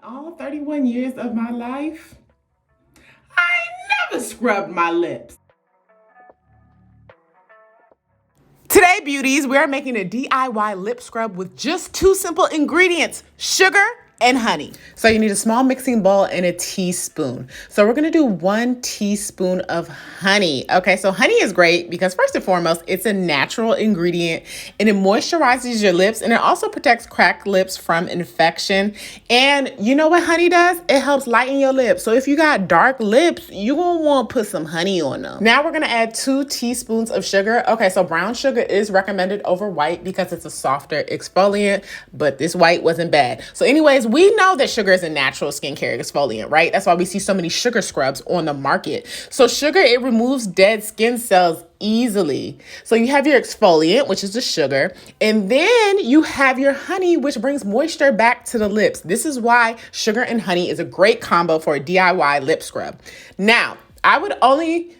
all 31 years of my life, I never scrubbed my lips. Today, beauties, we are making a DIY lip scrub with just two simple ingredients, sugar and honey. So you need a small mixing bowl and a teaspoon. So we're gonna do 1 teaspoon of honey. Okay, so honey is great because first and foremost, it's a natural ingredient and it moisturizes your lips and it also protects cracked lips from infection. And you know what honey does? It helps lighten your lips. So if you got dark lips, you're gonna wanna put some honey on them. Now we're gonna add 2 teaspoons of sugar. Okay, so brown sugar is recommended over white because it's a softer exfoliant, but this white wasn't bad. So anyways, we know that sugar is a natural skincare exfoliant, right? That's why we see so many sugar scrubs on the market. So sugar, it removes dead skin cells easily. So you have your exfoliant, which is the sugar, and then you have your honey, which brings moisture back to the lips. This is why sugar and honey is a great combo for a DIY lip scrub. Now, I would only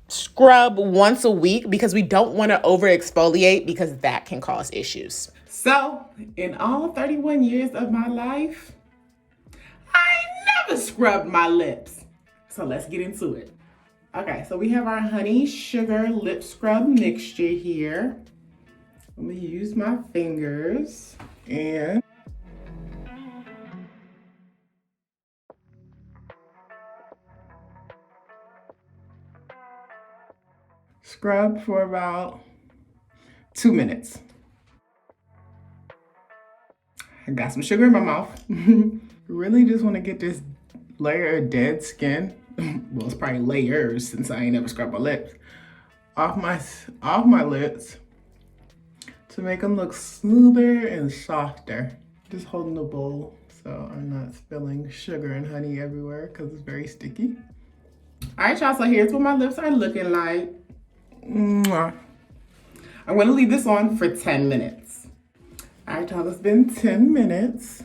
scrub once a week because we don't want to over exfoliate because that can cause issues. So, in all 31 years of my life, I never scrubbed my lips. So let's get into it. Okay, so we have our honey sugar lip scrub mixture here. I'm gonna use my fingers and scrub for about 2 minutes. I got some sugar in my mouth. Really just want to get this layer of dead skin. Well, it's probably layers since I ain't never scrubbed my lips. Off my lips to make them look smoother and softer. Just holding the bowl so I'm not spilling sugar and honey everywhere because it's very sticky. All right, y'all, so here's what my lips are looking like. Mwah. I'm gonna leave this on for 10 minutes. All right, y'all, it's been 10 minutes.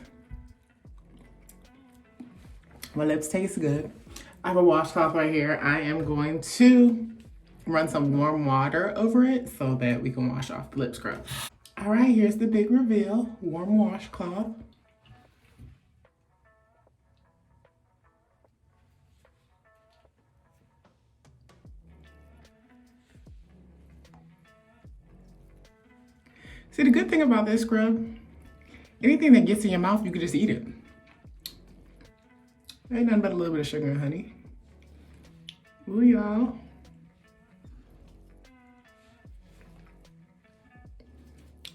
My lips taste good. I have a washcloth right here. I am going to run some warm water over it so that we can wash off the lip scrub. All right, here's the big reveal, warm washcloth. See, the good thing about this scrub, anything that gets in your mouth, you can just eat it. Ain't nothing but a little bit of sugar and honey. Ooh, y'all.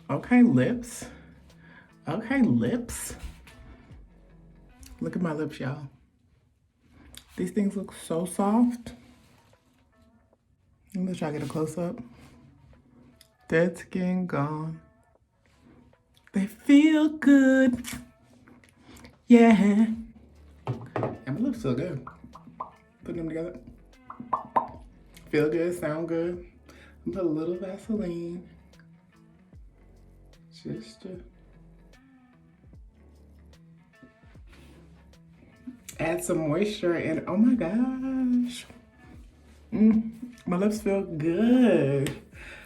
Okay, lips. Okay, lips. Look at my lips, y'all. These things look so soft. Let me try to get a close-up. Dead skin gone. They feel good. Yeah. And my lips feel good. Putting them together. Feel good, sound good. I'm put a little Vaseline. Just to add some moisture and oh my gosh. My lips feel good.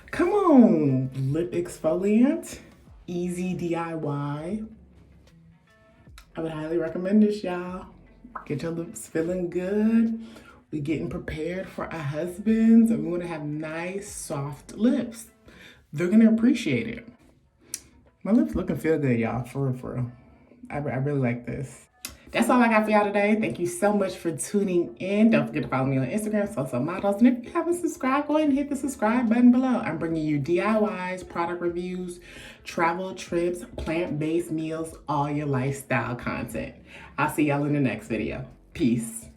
Come on, lip exfoliant. Easy DIY. I would highly recommend this, y'all. Get your lips feeling good. We're getting prepared for our husbands and we want to have nice, soft lips. They're going to appreciate it. My lips look and feel good, y'all, for real, for real. I really like this. That's all I got for y'all today. Thank you so much for tuning in. Don't forget to follow me on Instagram, So Models. And if you haven't subscribed, go ahead and hit the subscribe button below. I'm bringing you DIYs, product reviews, travel trips, plant-based meals, all your lifestyle content. I'll see y'all in the next video. Peace.